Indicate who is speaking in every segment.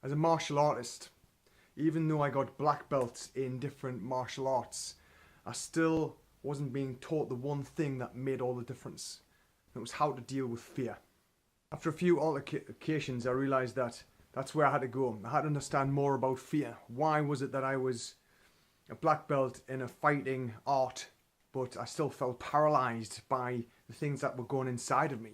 Speaker 1: As a martial artist, even though I got black belts in different martial arts, I still wasn't being taught the one thing that made all the difference. And it was how to deal with fear. After a few altercations, I realised that that's where I had to go. I had to understand more about fear. Why was it that I was a black belt in a fighting art, but I still felt paralysed by the things that were going inside of me?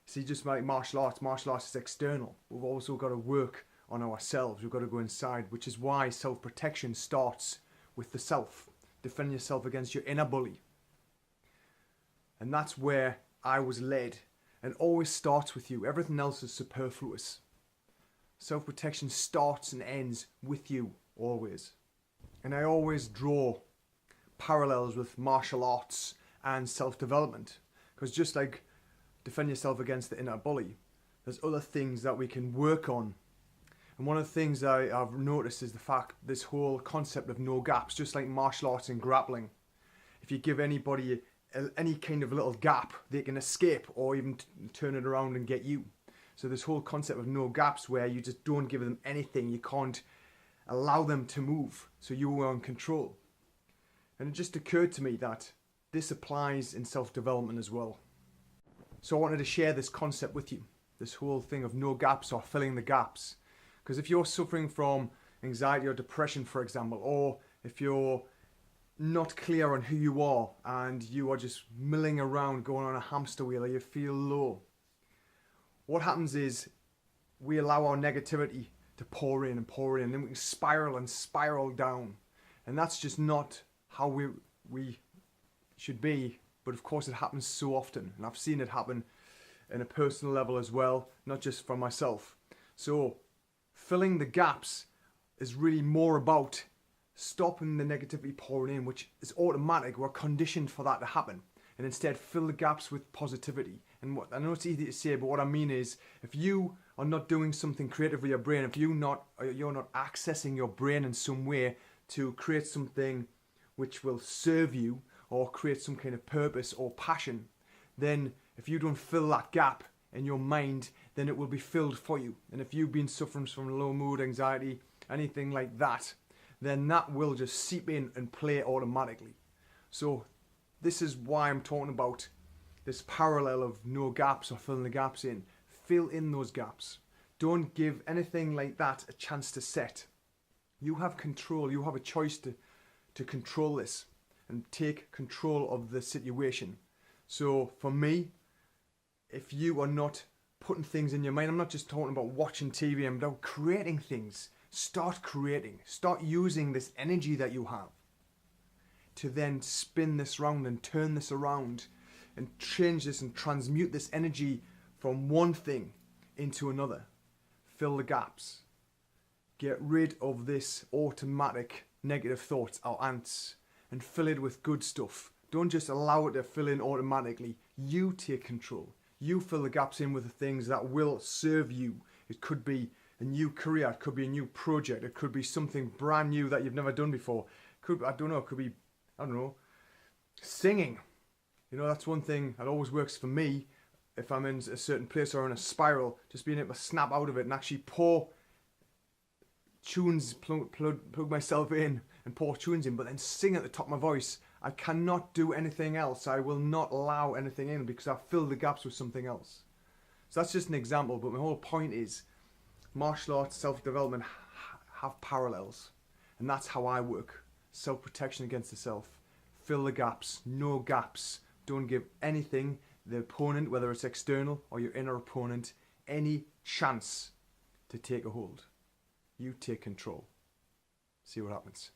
Speaker 1: See, just like martial arts is external. We've also got to work on ourselves. We've got to go inside, which is why self-protection starts with the self. Defend yourself against your inner bully. And that's where I was led. And always starts with you. Everything else is superfluous. Self-protection starts and ends with you, always. And I always draw parallels with martial arts and self-development. Because just like defend yourself against the inner bully, there's other things that we can work on. And one of the things that I've noticed is the fact, this whole concept of no gaps, just like martial arts and grappling. If you give anybody any kind of little gap, they can escape or even turn it around and get you. So this whole concept of no gaps, where you just don't give them anything, you can't allow them to move, so you are in control. And it just occurred to me that this applies in self-development as well. So I wanted to share this concept with you, this whole thing of no gaps or filling the gaps. Because if you're suffering from anxiety or depression, for example, or if you're not clear on who you are and you are just milling around going on a hamster wheel, or you feel low, what happens is we allow our negativity to pour in, and then we can spiral down. And that's just not how we should be. But of course it happens so often, and I've seen it happen in a personal level as well, not just for myself. So filling the gaps is really more about stopping the negativity pouring in, which is automatic. We're conditioned for that to happen. And instead fill the gaps with positivity. And what I know it's easy to say, but what I mean is, if you are not doing something creative with your brain, if you're not accessing your brain in some way to create something which will serve you or create some kind of purpose or passion, then if you don't fill that gap in your mind, then it will be filled for you. And if you've been suffering from low mood, anxiety, anything like that, then that will just seep in and play automatically. So this is why I'm talking about this parallel of no gaps or filling the gaps in. Fill in those gaps. Don't give anything like that a chance to set. You have control. You have a choice to control this and take control of the situation. So for me, if you are not putting things in your mind, I'm not just talking about watching TV, I'm about creating things. Start creating. Start using this energy that you have to then spin this round and turn this around and change this and transmute this energy from one thing into another. Fill the gaps. Get rid of this automatic negative thoughts, our ants, and fill it with good stuff. Don't just allow it to fill in automatically. You take control. You fill the gaps in with the things that will serve you. It could be a new career, it could be a new project, it could be something brand new that you've never done before. It could be singing. You know, that's one thing that always works for me. If I'm in a certain place or in a spiral, just being able to snap out of it and actually pour tunes, plug myself in and pour tunes in, but then sing at the top of my voice. I cannot do anything else. I will not allow anything in because I've filled the gaps with something else. So that's just an example, but my whole point is martial arts, self-development have parallels. And that's how I work. Self-protection against the self. Fill the gaps. No gaps. Don't give anything, the opponent, whether it's external or your inner opponent, any chance to take a hold. You take control. See what happens.